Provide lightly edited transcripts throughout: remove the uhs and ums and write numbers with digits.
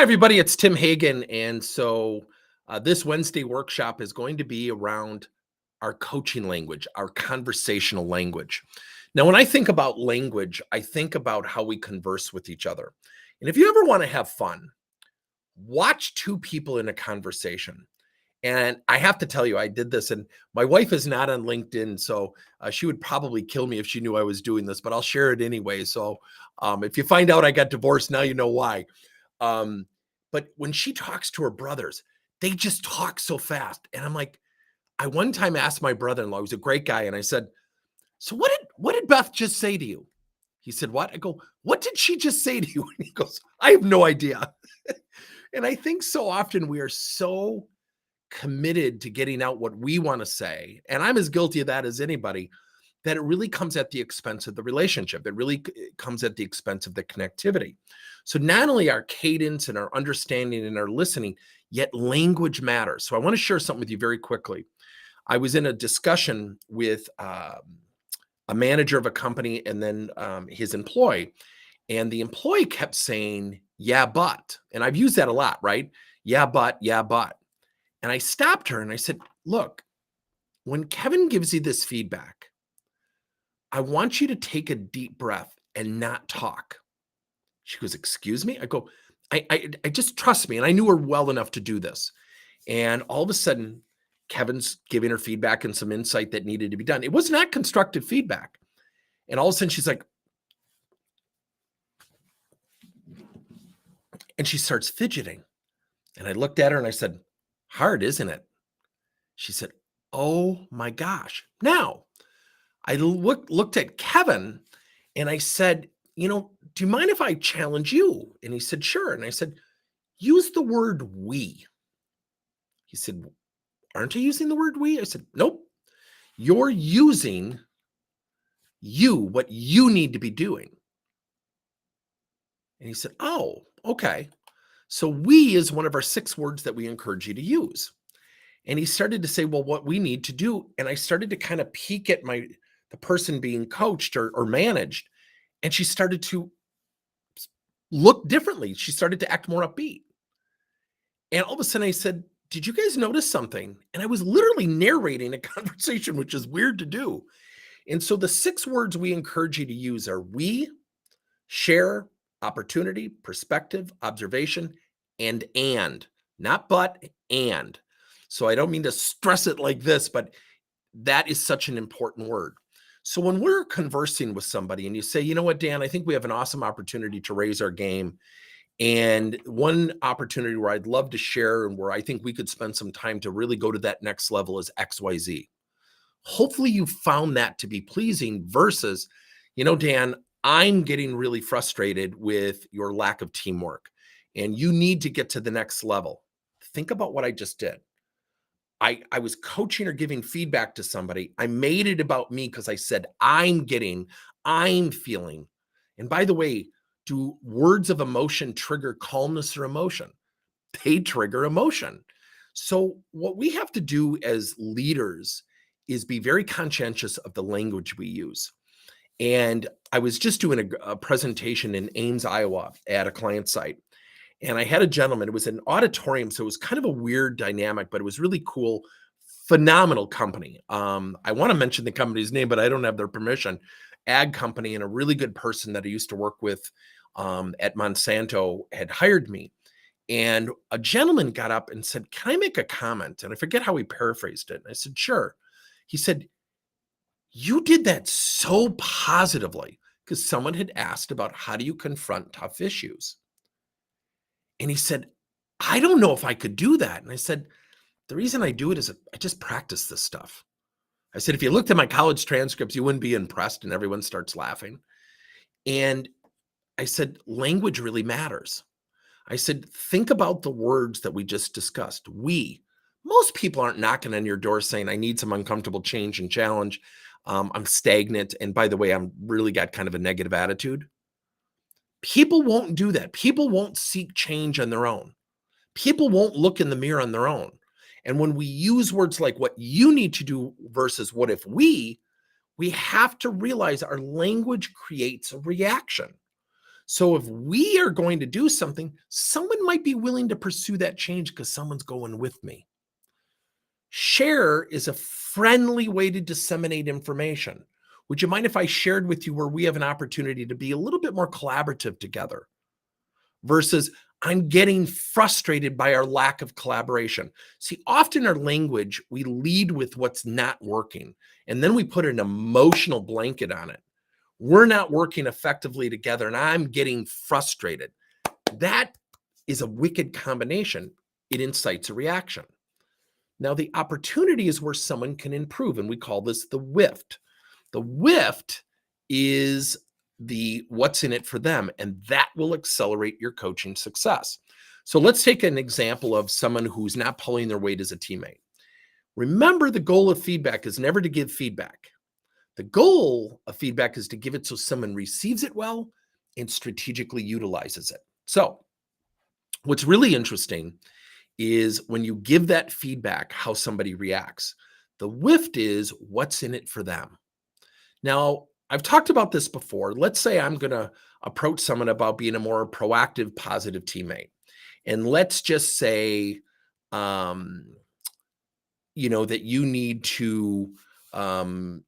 Hi, everybody. It's Tim Hagen. This Wednesday workshop is going to be around our coaching language, our conversational language. Now, when I think about language, I think about how we converse with each other. And if you ever want to have fun, watch two people in a conversation. And I have to tell you, I did this, and my wife is not on LinkedIn, so she would probably kill me if she knew I was doing this, but I'll share it anyway. If you find out I got divorced, now you know why. Um, but when she talks to her brothers, they just talk so fast. And I'm like, I one time asked my brother-in-law, who's a great guy, and I said, "So what did Beth just say to you?" He said, "What?" I go, "What did she just say to you?" And he goes, "I have no idea." And I think so often we are so committed to getting out what we want to say, and I'm as guilty of that as anybody, that it really comes at the expense of the relationship. It really comes at the expense of the connectivity. So not only our cadence and our understanding and our listening, yet language matters. So I want to share something with you very quickly. I was in a discussion with a manager of a company and then his employee, and the employee kept saying, "Yeah, but," and I've used that a lot, right? Yeah, but, yeah, but. And I stopped her and I said, "Look, when Kevin gives you this feedback, I want you to take a deep breath and not talk." She goes, "Excuse me?" I go, I just trust me. And I knew her well enough to do this. And all of a sudden, Kevin's giving her feedback and some insight that needed to be done. It was not constructive feedback. And all of a sudden, she's like, and she starts fidgeting. And I looked at her and I said, "Hard, isn't it?" She said, "Oh my gosh." Now, I looked at Kevin and I said, "Do you mind if I challenge you?" And he said, "Sure." And I said, "Use the word we." He said, "Aren't you using the word we?" I said, "Nope. You're using what you need to be doing." And he said, "Oh, okay. So we is one of our 6 words that we encourage you to use." And he started to say, "Well, what we need to do." And I started to kind of peek at the person being coached or managed. And she started to look differently. She started to act more upbeat. And all of a sudden I said, "Did you guys notice something?" And I was literally narrating a conversation, which is weird to do. And so the 6 words we encourage you to use are we, share, opportunity, perspective, observation, and, not but, and. So I don't mean to stress it like this, but that is such an important word. So when we're conversing with somebody and you say, "You know what, Dan, I think we have an awesome opportunity to raise our game. And one opportunity where I'd love to share and where I think we could spend some time to really go to that next level is XYZ." Hopefully you found that to be pleasing versus, "Dan, I'm getting really frustrated with your lack of teamwork and you need to get to the next level." Think about what I just did. I was coaching or giving feedback to somebody. I made it about me because I said, I'm feeling. And by the way, do words of emotion trigger calmness or emotion? They trigger emotion. So, what we have to do as leaders is be very conscientious of the language we use. And I was just doing a presentation in Ames, Iowa at a client site. And I had a gentleman, it was an auditorium. So it was kind of a weird dynamic, but it was really cool. Phenomenal company. I want to mention the company's name, but I don't have their permission. Ag company, and a really good person that I used to work with at Monsanto had hired me. And a gentleman got up and said, "Can I make a comment?" And I forget how he paraphrased it. And I said, "Sure." He said, "You did that so positively," because someone had asked about how do you confront tough issues. And he said, "I don't know if I could do that." And I said, "The reason I do it is I just practice this stuff." I said, "If you looked at my college transcripts, you wouldn't be impressed." And everyone starts laughing. And I said, language really matters. I said, think about the words that we just discussed. We, most people aren't knocking on your door saying, "I need some uncomfortable change and challenge. I'm stagnant. And by the way, I'm really got kind of a negative attitude." People won't do that. People won't seek change on their own. People won't look in the mirror on their own. And when we use words like "what you need to do" versus "what if we have to realize our language creates a reaction. So if we are going to do something, someone might be willing to pursue that change because someone's going with me. Share is a friendly way to disseminate information. Would you mind if I shared with you where we have an opportunity to be a little bit more collaborative together versus I'm getting frustrated by our lack of collaboration? See, often our language, we lead with what's not working, and then we put an emotional blanket on it. We're not working effectively together, and I'm getting frustrated. That is a wicked combination. It incites a reaction. Now, the opportunity is where someone can improve, and we call this the WIFT. The WIFT is the what's in it for them, and that will accelerate your coaching success. So let's take an example of someone who's not pulling their weight as a teammate. Remember, the goal of feedback is never to give feedback. The goal of feedback is to give it so someone receives it well and strategically utilizes it. So what's really interesting is when you give that feedback, how somebody reacts. The WIFT is what's in it for them. Now, I've talked about this before. Let's say I'm going to approach someone about being a more proactive, positive teammate. And let's just say, that you need to,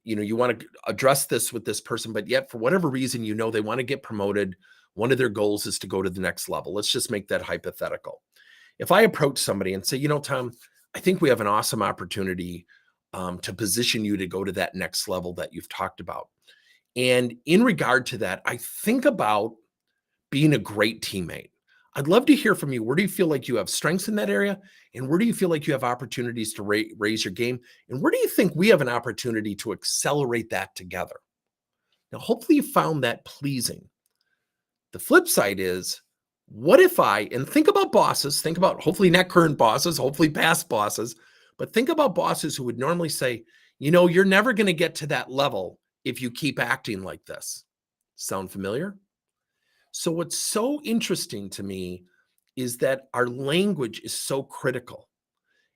you want to address this with this person, but yet for whatever reason, they want to get promoted. One of their goals is to go to the next level. Let's just make that hypothetical. If I approach somebody and say, Tom, I think we have an awesome opportunity to position you to go to that next level that you've talked about. And in regard to that, I think about being a great teammate. I'd love to hear from you. Where do you feel like you have strengths in that area? And where do you feel like you have opportunities to raise your game? And where do you think we have an opportunity to accelerate that together? Now, hopefully you found that pleasing. The flip side is, what if and think about bosses, think about hopefully not current bosses, hopefully past bosses, but think about bosses who would normally say, you're never going to get to that level if you keep acting like this. Sound familiar? So what's so interesting to me is that our language is so critical,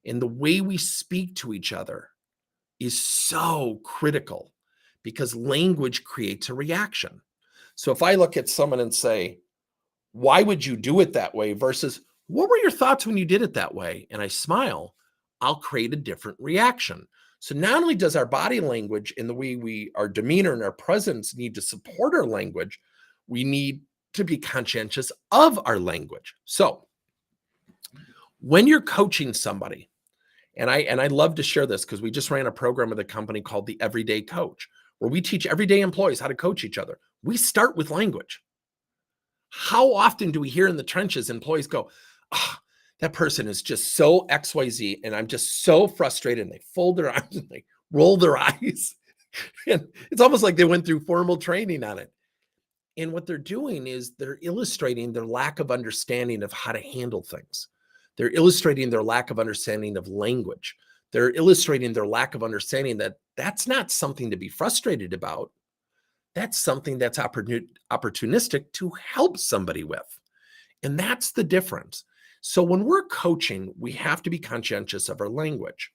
and the way we speak to each other is so critical because language creates a reaction. So if I look at someone and say, why would you do it that way versus what were your thoughts when you did it that way? And I smile, I'll create a different reaction. So not only does our body language and the way our demeanor and our presence need to support our language, we need to be conscientious of our language. So when you're coaching somebody, and I love to share this because we just ran a program with a company called the Everyday Coach, where we teach everyday employees how to coach each other. We start with language. How often do we hear in the trenches employees go, that person is just so XYZ, and I'm just so frustrated, and they fold their arms and they roll their eyes. And it's almost like they went through formal training on it. And what they're doing is they're illustrating their lack of understanding of how to handle things. They're illustrating their lack of understanding of language. They're illustrating their lack of understanding that that's not something to be frustrated about. That's something that's opportunistic to help somebody with. And that's the difference. So when we're coaching, we have to be conscientious of our language.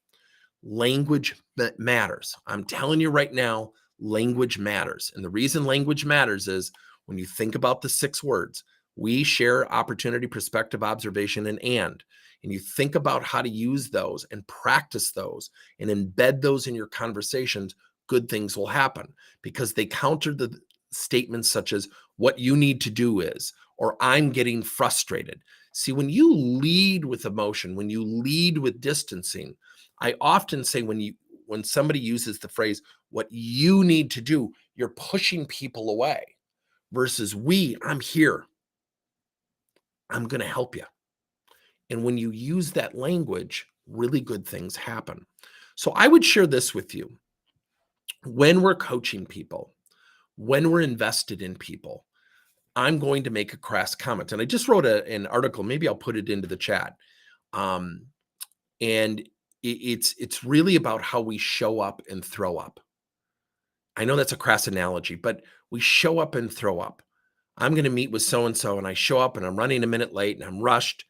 Language that matters. I'm telling you right now, language matters. And the reason language matters is when you think about the 6 words, we share opportunity, perspective, observation, and you think about how to use those and practice those and embed those in your conversations, good things will happen because they counter the statements such as what you need to do is, or I'm getting frustrated. See, when you lead with emotion, when you lead with distancing, I often say when somebody uses the phrase, what you need to do, you're pushing people away versus I'm here. I'm going to help you. And when you use that language, really good things happen. So I would share this with you. When we're coaching people, when we're invested in people, I'm going to make a crass comment. And I just wrote an article. Maybe I'll put it into the chat. And it's really about how we show up and throw up. I know that's a crass analogy, but we show up and throw up. I'm going to meet with so-and-so, and I show up and I'm running a minute late and I'm rushed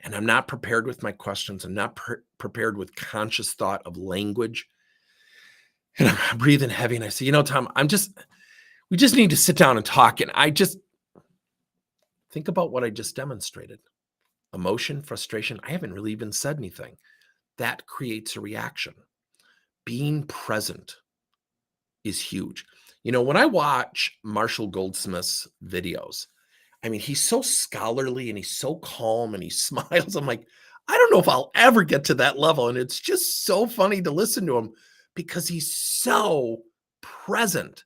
and I'm not prepared with my questions. I'm not prepared with conscious thought of language. And I'm breathing heavy and I say, Tom, we just need to sit down and talk. And Think about what I just demonstrated. Emotion, frustration. I haven't really even said anything. That creates a reaction. Being present is huge. When I watch Marshall Goldsmith's videos, I mean, he's so scholarly and he's so calm and he smiles. I'm like, I don't know if I'll ever get to that level. And it's just so funny to listen to him because he's so present.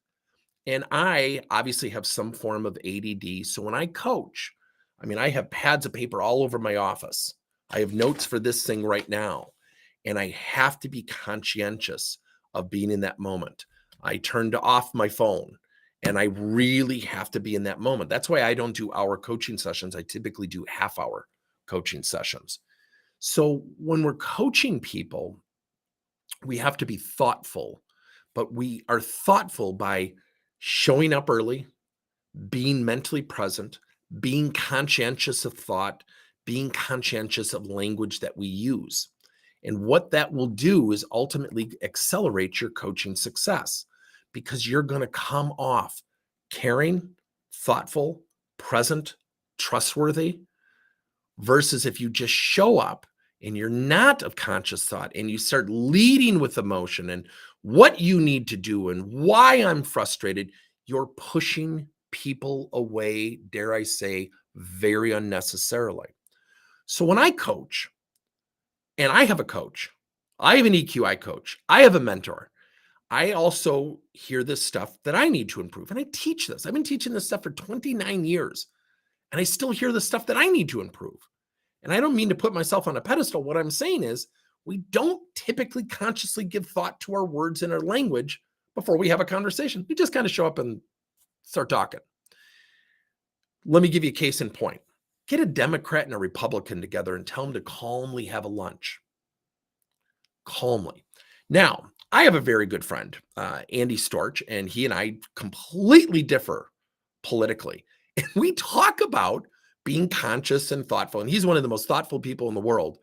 And I obviously have some form of ADD. So when I coach, I mean, I have pads of paper all over my office. I have notes for this thing right now. And I have to be conscientious of being in that moment. I turned off my phone and I really have to be in that moment. That's why I don't do hour coaching sessions. I typically do half-hour coaching sessions. So when we're coaching people, we have to be thoughtful, but we are thoughtful by showing up early, being mentally present, being conscientious of thought, being conscientious of language that we use. And what that will do is ultimately accelerate your coaching success because you're going to come off caring, thoughtful, present, trustworthy, versus if you just show up and you're not of conscious thought and you start leading with emotion and what you need to do and why I'm frustrated, you're pushing people away, dare I say, very unnecessarily. So when I coach, and I have a coach, I have an EQI coach, I have a mentor, I also hear this stuff that I need to improve. And I teach this. I've been teaching this stuff for 29 years, and I still hear the stuff that I need to improve. And I don't mean to put myself on a pedestal. What I'm saying is we don't typically consciously give thought to our words and our language before we have a conversation. We just kind of show up and start talking. Let me give you a case in point. Get a Democrat and a Republican together and tell them to calmly have a lunch. Calmly. Now, I have a very good friend, Andy Storch, and he and I completely differ politically. And we talk about being conscious and thoughtful. And he's one of the most thoughtful people in the world.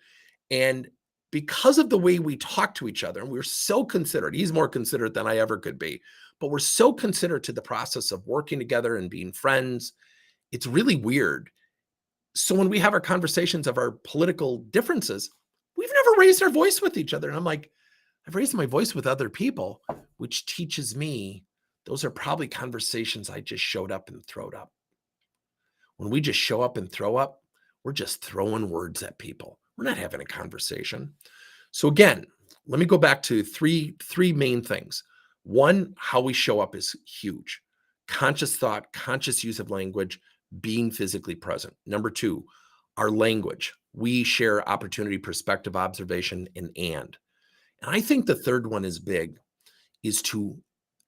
And because of the way we talk to each other, and we're so considerate, he's more considerate than I ever could be, but we're so considerate to the process of working together and being friends. It's really weird. So when we have our conversations of our political differences, we've never raised our voice with each other. And I'm like, I've raised my voice with other people, which teaches me those are probably conversations I just showed up and throwed up. When we just show up and throw up, we're just throwing words at people. We're not having a conversation. So again, let me go back to three main things. One, how we show up is huge. Conscious thought, conscious use of language, being physically present. Number two, our language. We share opportunity, perspective, observation, and I think the third one is big, is to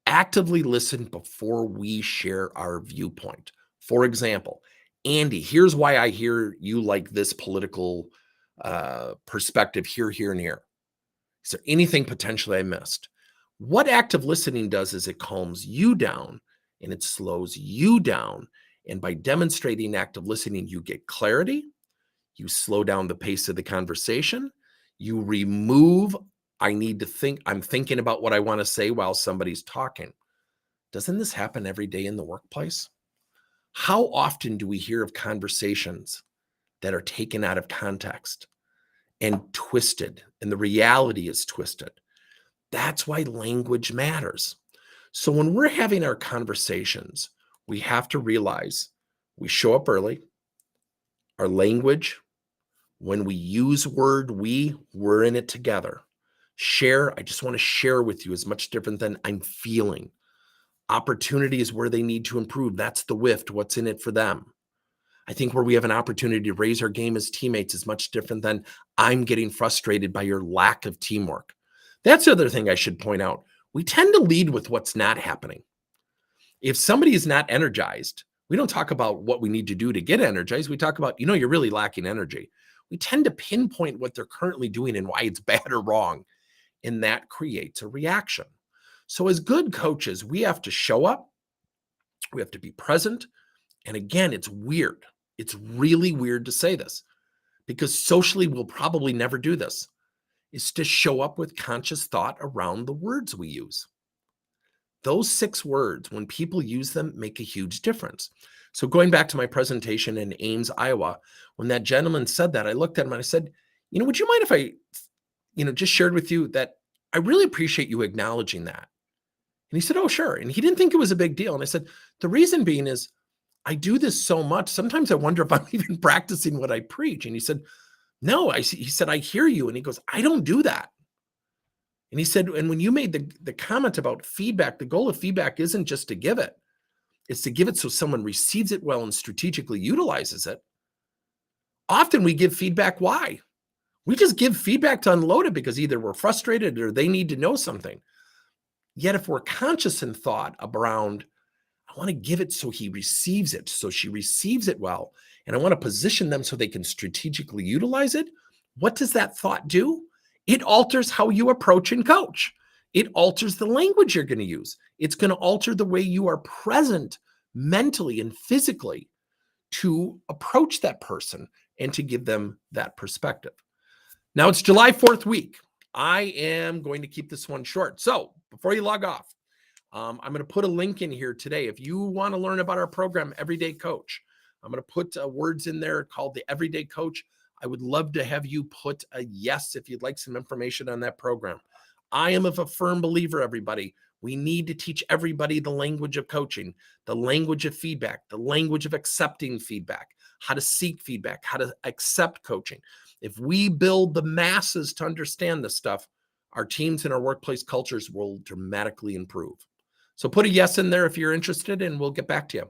actively listen before we share our viewpoint. For example, Andy, here's why I hear you like this political perspective here, here, and here. Is there anything potentially I missed? What active listening does is it calms you down and it slows you down. And by demonstrating active listening, you get clarity, you slow down the pace of the conversation, you remove, I need to think, I'm thinking about what I want to say while somebody's talking. Doesn't this happen every day in the workplace? How often do we hear of conversations that are taken out of context and twisted, and the reality is twisted? That's why language matters. So when we're having our conversations, we have to realize we show up early. Our language, when we use word we're in it together. Share, I just want to share with you is much different than I'm feeling. Opportunity is where they need to improve. That's the WIFT, what's in it for them. I think where we have an opportunity to raise our game as teammates is much different than I'm getting frustrated by your lack of teamwork. That's the other thing I should point out. We tend to lead with what's not happening. If somebody is not energized, we don't talk about what we need to do to get energized. We talk about, you're really lacking energy. We tend to pinpoint what they're currently doing and why it's bad or wrong. And that creates a reaction. So as good coaches, we have to show up. We have to be present. And again, it's weird. It's really weird to say this because socially we'll probably never do this, is to show up with conscious thought around the words we use. Those 6 words, when people use them, make a huge difference. So going back to my presentation in Ames, Iowa, when that gentleman said that, I looked at him and I said, would you mind if I, just shared with you that I really appreciate you acknowledging that? And he said, oh, sure. And he didn't think it was a big deal. And I said, the reason being is I do this so much. Sometimes I wonder if I'm even practicing what I preach. And he said, no, he said, I hear you. And he goes, I don't do that. And he said, and when you made the comment about feedback, the goal of feedback isn't just to give it. It's to give it so someone receives it well and strategically utilizes it. Often we give feedback. Why? We just give feedback to unload it because either we're frustrated or they need to know something. Yet if we're conscious in thought around, I want to give it so he receives it, so she receives it well, and I want to position them so they can strategically utilize it, what does that thought do? It alters how you approach and coach. It alters the language you're going to use. It's going to alter the way you are present mentally and physically to approach that person and to give them that perspective. Now it's July 4th week. I am going to keep this one short. So before you log off, I'm going to put a link in here today. If you want to learn about our program, Everyday Coach, I'm going to put words in there called the Everyday Coach. I would love to have you put a yes if you'd like some information on that program. I am a firm believer, everybody. We need to teach everybody the language of coaching, the language of feedback, the language of accepting feedback, how to seek feedback, how to accept coaching. If we build the masses to understand this stuff, our teams and our workplace cultures will dramatically improve. So put a yes in there if you're interested, and we'll get back to you.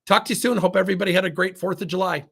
Talk to you soon. Hope everybody had a great 4th of July.